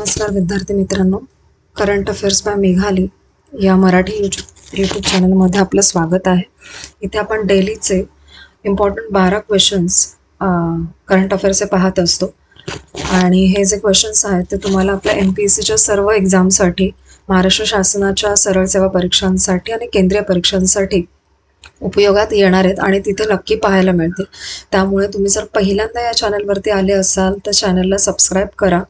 नमस्कार विद्यार्थी मित्रांनो, करंट अफेअर्स बाय मेघाली या मराठी यूट्यूब चॅनलमध्ये आपलं स्वागत आहे. इथे आपण डेलीचे इम्पॉर्टंट 12 क्वेश्चन्स करंट अफेअर्सचे पाहत असतो आणि हे जे क्वेश्चन्स आहेत ते तुम्हाला आपल्या MPSCच्या सर्व एक्झामसाठी, महाराष्ट्र शासनाच्या सरळ सेवा परीक्षांसाठी आणि केंद्रीय परीक्षांसाठी उपयोगात येणार आहेत आणि तिथे नक्की पाहायला मिळतील. त्यामुळे तुम्ही जर पहिल्यांदा या चॅनलवरती आले असाल तर चॅनलला सबस्क्राईब करा,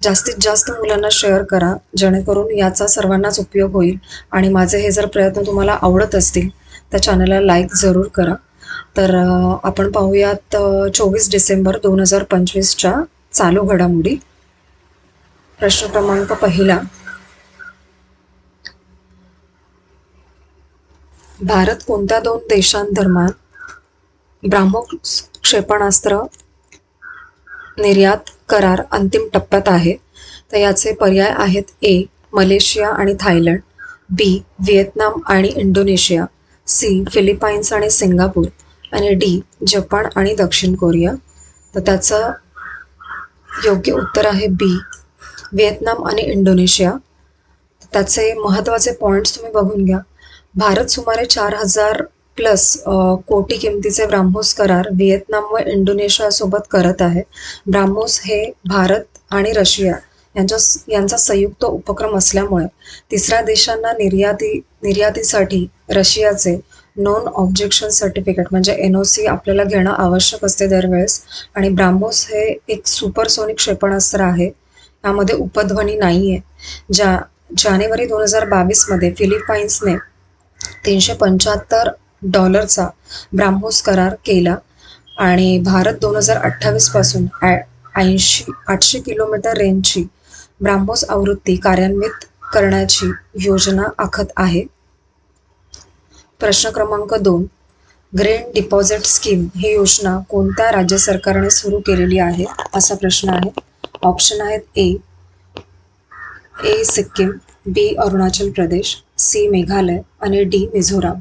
जास्तीत जास्त मुलांना शेअर करा, जेणेकरून याचा सर्वांनाच उपयोग होईल. आणि माझे हे जर प्रयत्न तुम्हाला आवडत असतील तर चॅनलला लाईक जरूर करा. तर आपण पाहूयात 24 डिसेंबर 2025च्या चालू घडामोडी. प्रश्न क्रमांक पहिला, भारत कोणत्या 2 देशांदरम्यान ब्राह्मोस क्षेपणास्त्र निर्यात करार अंतिम टप्प्यात आहे? तर याचे पर्याय आहेत: ए. मलेशिया आणि थायलंड, बी. व्हिएतनाम आणि इंडोनेशिया, सी. फिलिपाईन्स आणि सिंगापूर आणि डी. जपान आणि दक्षिण कोरिया. तर त्याचं योग्य उत्तर आहे बी. व्हिएतनाम आणि इंडोनेशिया. त्याचे महत्त्वाचे पॉईंट्स तुम्ही बघून घ्या. भारत सुमारे 4000 प्लस कोटी किमतीचे ब्राह्मोस करार व्हिएतनाम व इंडोनेशियासोबत करत आहे. ब्राह्मोस हे भारत आणि रशिया यांचा संयुक्त उपक्रम असल्यामुळे तिसऱ्या देशांना निर्यातीसाठी रशियाचे नॉन ऑब्जेक्शन सर्टिफिकेट म्हणजे NOC आपल्याला घेणं आवश्यक असते दरवेळेस. आणि ब्राह्मोस हे एक सुपरसोनिक क्षेपणास्त्र आहे, यामध्ये उपध्वनी नाही आहे. जानेवारी 2022 फिलिपाईन्सने $375 ब्राह्मोस करार केला आणि भारत 2028 पासून 800 किलोमीटर रेंजची ब्राह्मोस आवृत्ती कार्यान्वित करण्याची योजना आखत आहे. प्रश्न क्रमांक 2, ग्रेन डिपॉझिट स्कीम ही योजना कोणत्या राज्य सरकारने सुरू केलेली आहे? असा प्रश्न आहे. ऑप्शन आहेत: ए. सिक्कीम, बी. अरुणाचल प्रदेश, सी. मेघालय आणि डी. मिझोराम.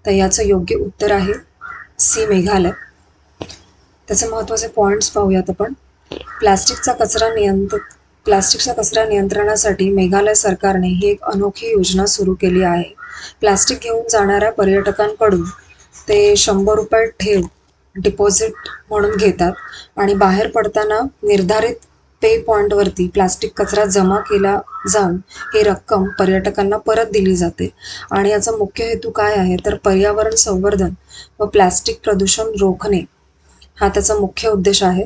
तर याचं योग्य उत्तर आहे सी. मेघालय. त्याचे महत्त्वाचे पॉईंट्स पाहूयात आपण. प्लास्टिकचा कचरा नियंत्रणासाठी मेघालय सरकारने ही एक अनोखी योजना सुरू केली आहे. प्लास्टिक घेऊन जाणाऱ्या पर्यटकांकडून ते ₹100 ठेव डिपॉझिट म्हणून घेतात आणि बाहेर पडताना निर्धारित पे पॉईंटवरती प्लास्टिक कचरा जमा केला जाऊन ही रक्कम पर्यटकांना परत दिली जाते. आणि याचा मुख्य हेतू काय आहे तर पर्यावरण संवर्धन व प्लास्टिक प्रदूषण रोखणे हा त्याचा मुख्य उद्देश आहे.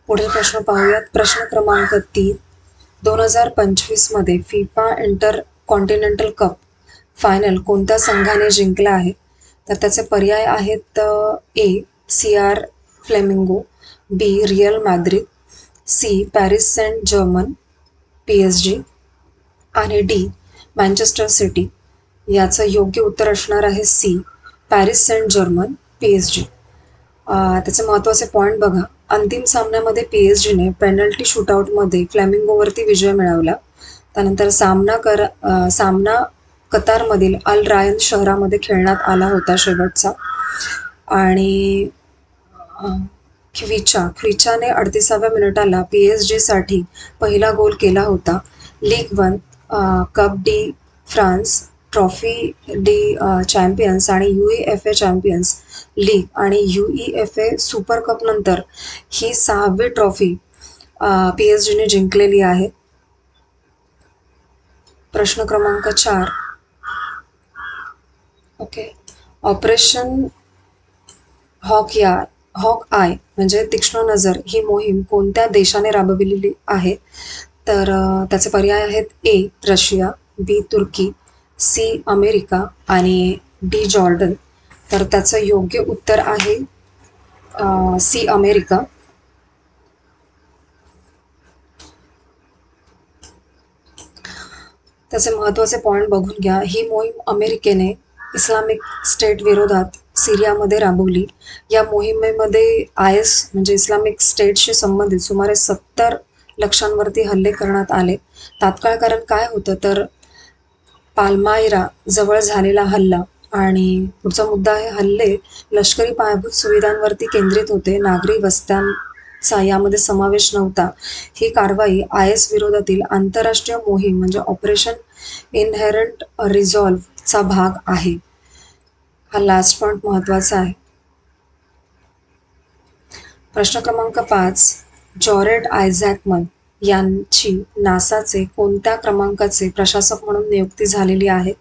पुढील प्रश्न पाहूयात. प्रश्न क्रमांक 3, 2025 FIFA intercontinental cup final कोणत्या संघाने जिंकला आहे? तर त्याचे पर्याय आहेत: A. CR Flamengo, B. Real Madrid, C. Paris Saint Germain PSG आणि डी. Manchester City. याचं योग्य उत्तर असणार आहे C. Paris Saint Germain PSG. त्याचे महत्त्वाचे पॉईंट बघा. अंतिम सामन्यामध्ये PSG ने पेनल्टी शूटआउटमध्ये फ्लेमिंगोवरती विजय मिळवला. त्यानंतर सामना कतारमधील अल रायन शहरामध्ये खेळण्यात आला होता शेवटचा. आणि ख्विचाने 38व्या मिनिटाला PSG साठी पहिला गोल केला होता. League 1, cup de France, trophy D champions आणि UEFA चॅम्पियन्स लीग आणि UEFA सुपर कप नंतर ही 6वी ट्रॉफी PSG ने जिंकलेली आहे. प्रश्न क्रमांक 4, ऑपरेशन हॉक आय म्हणजे तीक्ष्ण नजर ही मोहीम कोणत्या देशाने राबविलेली आहे? तर त्याचे पर्याय आहेत: ए. रशिया, बी. तुर्की, सी. अमेरिका आणि डी. जॉर्डन. तर त्याचं योग्य उत्तर आहे सी. अमेरिका. त्याचे महत्त्वाचे पॉईंट बघून घ्या. ही मोहीम अमेरिकेने इस्लामिक स्टेट विरोधात सिरियामध्ये राबवली. या मोहिमेमध्ये IS म्हणजे इस्लामिक स्टेटशी संबंधित सुमारे 70 लक्ष्यांवरती हल्ले करण्यात आले. तात्काळ कारण काय होतं तर पाल्मायरा जवळ झालेला हल्ला. आणि पुढचा मुद्दा आहे, हल्ले लष्करी पायाभूत सुविधांवरती केंद्रित होते, नागरी वस्त्यां चा यामध्ये समावेश नव्हता. ही कारवाई IS विरोधातील आंतरराष्ट्रीय मोहीम म्हणजे ऑपरेशन इनहेरंट रिझॉल्व्ह चा भाग आहे. हा लास्ट पॉइंट महत्वाचा आहे. प्रश्न क्रमांक 5, जॉरेड आयझॅकमन यांची नासाचे कोणत्या क्रमांकाचे प्रशासक म्हणून नियुक्ती झालेली आहे?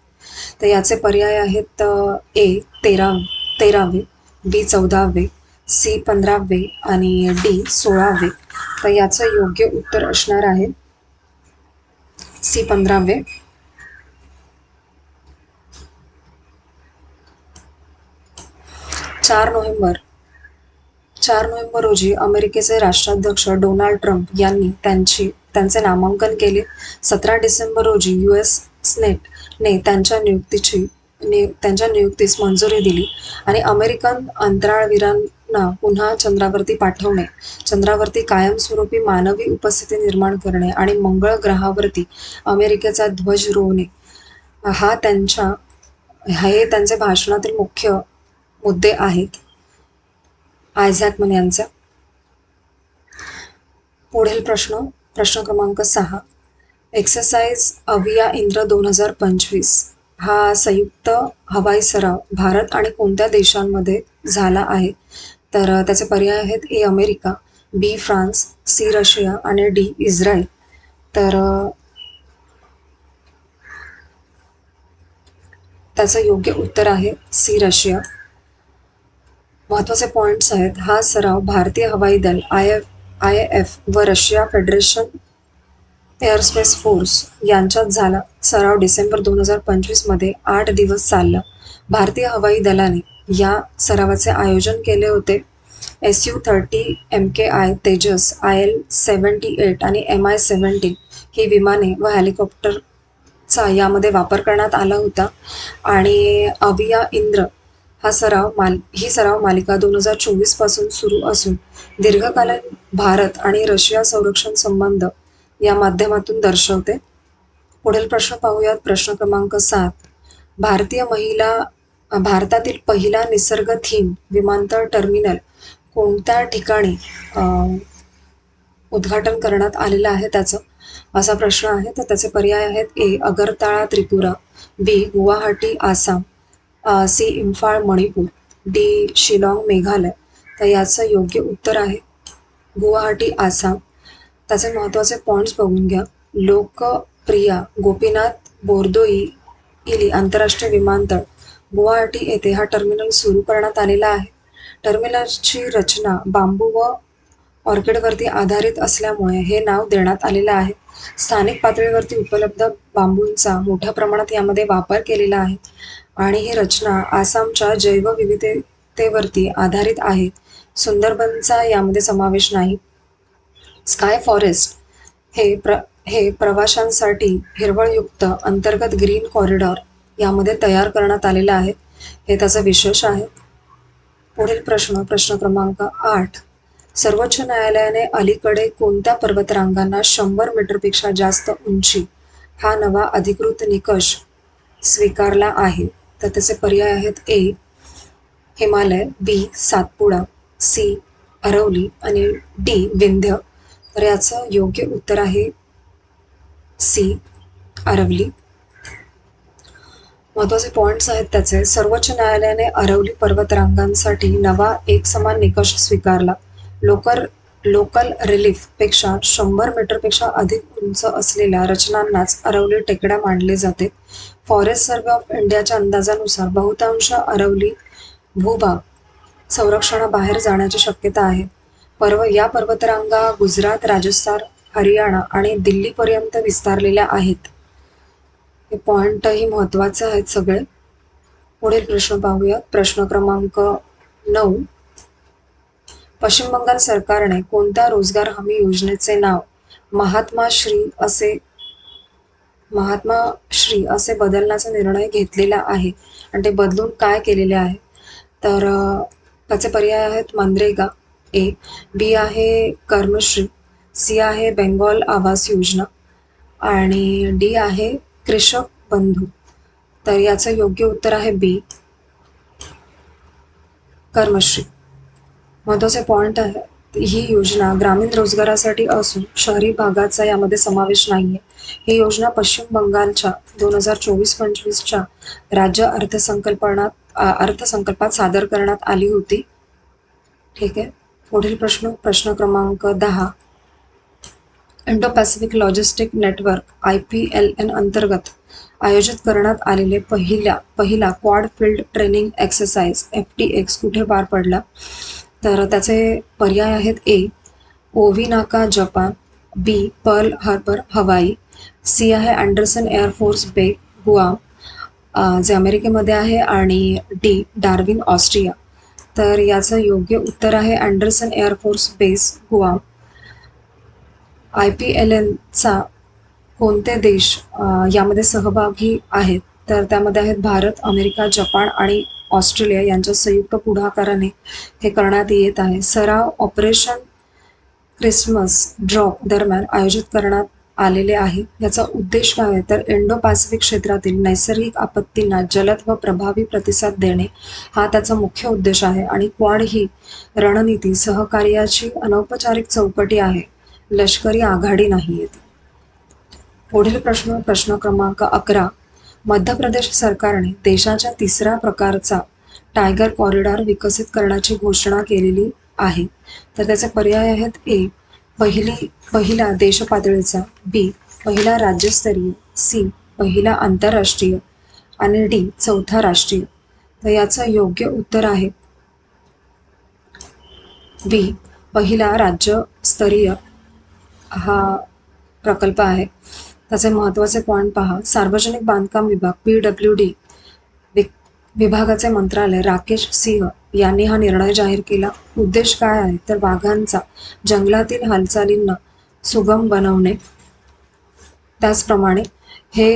तर याचे पर्याय आहेत A 13वे, B 14वे, C 15वे आणि D 16वे. तर याचं योग्य उत्तर असणार आहे C 15वे. चार नोव्हेंबर रोजी अमेरिकेचे राष्ट्राध्यक्ष डोनाल्ड ट्रम्प यांनी त्यांचे नामांकन केले. 17 डिसेंबर रोजी US सिनेटने त्यांच्या नियुक्तीस मंजुरी दिली आणि अमेरिकन अंतराळवीरांना पुन्हा चंद्रावरती पाठवणे, चंद्रावरती कायमस्वरूपी मानवी उपस्थिती निर्माण करणे आणि मंगळ ग्रहावरती अमेरिकेचा ध्वज रोवणे हे त्यांचे भाषणातील मुख्य मुद्दे आहेत आयझॅकमन यांचा. पुढील प्रश्न क्रमांक 6, एक्सरसाइज अविया इंद्र 2025 हा संयुक्त हवाई सराव भारत आणि कोणत्या देशांमध्ये झाला आहे? तर त्याचे पर्याय आहेत A America, B France, C Russia आणि D इस्रायल. तर त्याचं योग्य उत्तर आहे C रशिया. महत्त्वाचे पॉइंट्स आहेत. हा सराव भारतीय हवाई दल IAF व रशिया फेडरेशन एअरस्पेस फोर्स यांच्यात झाला. सराव डिसेंबर 2025 मध्ये 8 दिवस चालला. भारतीय हवाई दलाने या सरावाचे आयोजन केले होते. Su-30 MKI तेजस, IL-78 आणि Mi-17 ही विमाने व हेलिकॉप्टरचा यामध्ये वापर करण्यात आला होता आणि अविया इंद्र ही सराव मालिका 2024 पासून सुरू असून दीर्घकालीन भारत आणि रशिया संरक्षण संबंध या माध्यमातून दर्शवते. पुढील प्रश्न पाहूयात. प्रश्न क्रमांक 7, भारतातील पहिला निसर्ग थीम विमानतळ टर्मिनल कोणत्या ठिकाणी उद्घाटन करण्यात आलेलं आहे त्याचं असा प्रश्न आहे. तर त्याचे पर्याय आहेत A अगरताळा Tripura, B Guwahati Assam, C Imphal Manipur, D Shillong Meghalaya. तर याचं योग्य उत्तर आहे गुवाहाटी आसाम. त्याचे महत्त्वाचे पॉइंट्स बघून घ्या. लोकप्रिया गोपीनाथ बोरदोलोई आंतरराष्ट्रीय विमानतळ गुवाहाटी येथे हा टर्मिनल सुरू करण्यात आलेला आहे. टर्मिनलची रचना बांबू व ऑर्किडवरती आधारित असल्यामुळे हे नाव देण्यात आलेलं आहे. स्थानिक पातळीवरती उपलब्ध बांबूंचा मोठ्या प्रमाणात यामध्ये वापर केलेला आहे आणि ही रचना आसामच्या जैवविविधतेवरती आधारित आहे. सुंदरबनचा यामध्ये समावेश नाही. स्काय फॉरेस्ट हे प्रवाशांसाठी हिरवळयुक्त अंतर्गत ग्रीन कॉरिडॉर यामध्ये तयार करण्यात आलेलं आहे. हे त्याचं विशेष आहे. पुढील प्रश्न क्रमांक 8, सर्वोच्च न्यायालयाने अलीकडे कोणत्या पर्वतरांगांना 100 मीटरपेक्षा जास्त उंची हा नवा अधिकृत निकष स्वीकारला आहे? तर त्याचे पर्याय आहेत A Himalaya, B Satpura, C Aravalli आणि D विंध्य. तर याचं योग्य उत्तर आहे C अरवली. महत्त्वाचे पॉइंट्स आहेत त्याचे. सर्वोच्च न्यायालयाने अरवली पर्वतरांगांसाठी नवा एकसमान निकष स्वीकारला. लोकल रिलीफ पेक्षा 100 मीटरपेक्षा अधिक उंच असलेल्या रचनांनाच अरवली टेकड्या मानले जाते. फॉरेस्ट सर्व्हे ऑफ इंडियाच्या अंदाजानुसार बहुतांश अरवली भूभाग संरक्षणाबाहेर जाण्याची शक्यता आहे. या पर्वतरांगा गुजरात, राजस्थान, हरियाणा आणि दिल्लीपर्यंत विस्तारलेल्या आहेत. हे पॉइंटही महत्त्वाचे आहेत सगळे. पुढील प्रश्न पाहूयात. प्रश्न क्रमांक 9, पश्चिम बंगाल सरकारने कोणत्या रोजगार हमी योजनेचे नाव महात्मा श्री असे बदलण्याचा निर्णय घेतलेला आहे आणि ते बदलून काय केलेले आहे? तर त्याचे पर्याय आहेत मनरेगा A, B आहे कर्मश्री, C आहे बेंगॉल आवास योजना आणि D आहे कृषक बंधू. तर याचं योग्य उत्तर आहे B कर्मश्री. महत्त्वाचे पॉइंट आहे ही योजना ग्रामीण रोजगारासाठी असून शहरी भागाचा यामध्ये समावेश नाहीये. ही योजना पश्चिम बंगालच्या 2024-25च्या राज्य अर्थसंकल्पात सादर करण्यात आली होती. ठीक आहे. पुढील प्रश्न क्रमांक 10. Indo Pacific logistic network IPLN अंतर्गत आयोजित करण्यात आलेले पहिला quad field training exercise FTX कुठे पार पडला? तर त्याचे पर्याय आहेत: A. ओव्हिनाका Japan, B. Pearl Harbor Hawaii, C आहे अँडरसन एअरफोर्स बेस गुआम जे अमेरिकेमध्ये आहे, आणि D. Darwin Austria. तर याचं योग्य उत्तर आहे अँडरसन एअरफोर्स बेस गुआम. IPLNचा कोणते देश यामध्ये सहभागी आहेत? तर त्यामध्ये आहेत भारत, अमेरिका, जपान आणि ऑस्ट्रेलिया यांच्या संयुक्त पुढाकाराने हे करण्यात येत आहे. सराव ऑपरेशन क्रिसमस ड्रॉप दरम्यान आयोजित करण्यात आलेले आहे. याचा उद्देश काय आहे? तर इंडो पॅसिफिक क्षेत्रातील नैसर्गिक आपत्तींना जलद व प्रभावी प्रतिसाद देणे हा त्याचा मुख्य उद्देश आहे. आणि क्वाड ही रणनीती सहकार्याची अनौपचारिक चौकटी आहे, लष्करी आघाडी नाही. पुढील प्रश्न क्रमांक 11. मध्य प्रदेश सरकारने देशाच्या तिसऱ्या प्रकारचा टायगर कॉरिडॉर विकसित करण्याची घोषणा केलेली आहे. तर त्याचे पर्याय आहेत: A. पहिला देशपातळीचा, B. पहिला राज्यस्तरीय, C. पहिला आंतरराष्ट्रीय आणि D. चौथा राष्ट्रीय. तर याचं योग्य उत्तर आहे B. पहिला राज्यस्तरीय हा प्रकल्प आहे. त्याचे महत्त्वाचे पॉईंट पहा. सार्वजनिक बांधकाम विभाग PWD विभागाचे मंत्रालय राकेश सिंह यांनी हा निर्णय जाहीर केला. उद्देश काय आहे? तर वाघांचा जंगलातील हालचालींना सुगम बनवणे. त्याचप्रमाणे हे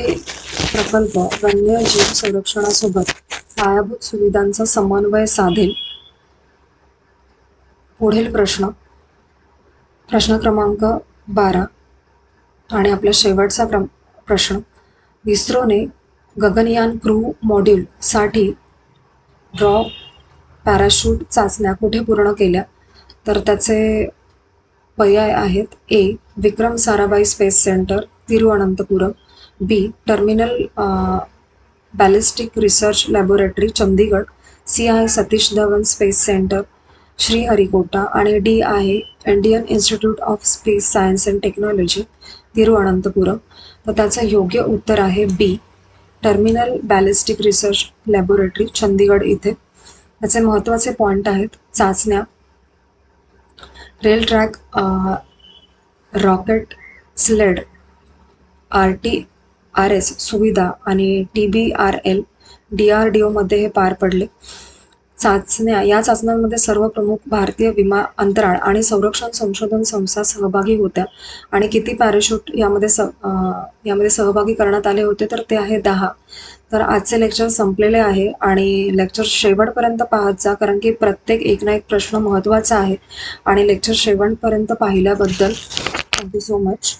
प्रकल्प वन्यजीव संरक्षणासोबत पायाभूत सुविधांचा समन्वय साधेल. पुढील प्रश्न क्रमांक 12 आणि आपला शेवटचा प्रश्न. इस्रोने गगनयान क्रू मॉड्यूल साठी ड्रॉप पॅराशूट चाचण्या कुठे पूर्ण केल्या? तर त्याचे पर्याय आहेत: A. Vikram Sarabhai space centre, Thiruvananthapuram, B. Terminal ballistic research laboratory, Chandigarh, C आहे सतीश धवन स्पेस सेंटर, श्रीहरिकोटा, आणि D आहे Indian institute of space science and technology, Thiruvananthapuram. तर त्याचं योग्य उत्तर आहे B. Terminal ballistic research laboratory, Chandigarh इथे. त्याचे महत्त्वाचे पॉईंट आहेत: चाचण्या rail track, rocket sled, RTRS सुविधा आणि TBRL DRDO मध्ये हे पार पडले. या चाचण्यांमध्ये सर्व प्रमुख भारतीय अंतराळ आणि संरक्षण संशोधन संस्था सहभागी होत्या. आणि किती पॅराशूट यामध्ये सहभागी करण्यात आले होते? तर ते आहे 10. तर आजचे लेक्चर संपलेले आहे आणि लेक्चर शेवटपर्यंत पाहत जा, कारण की प्रत्येक एक ना एक प्रश्न महत्त्वाचा आहे. आणि लेक्चर शेवटपर्यंत पाहिल्याबद्दल थँक्यू सो मच.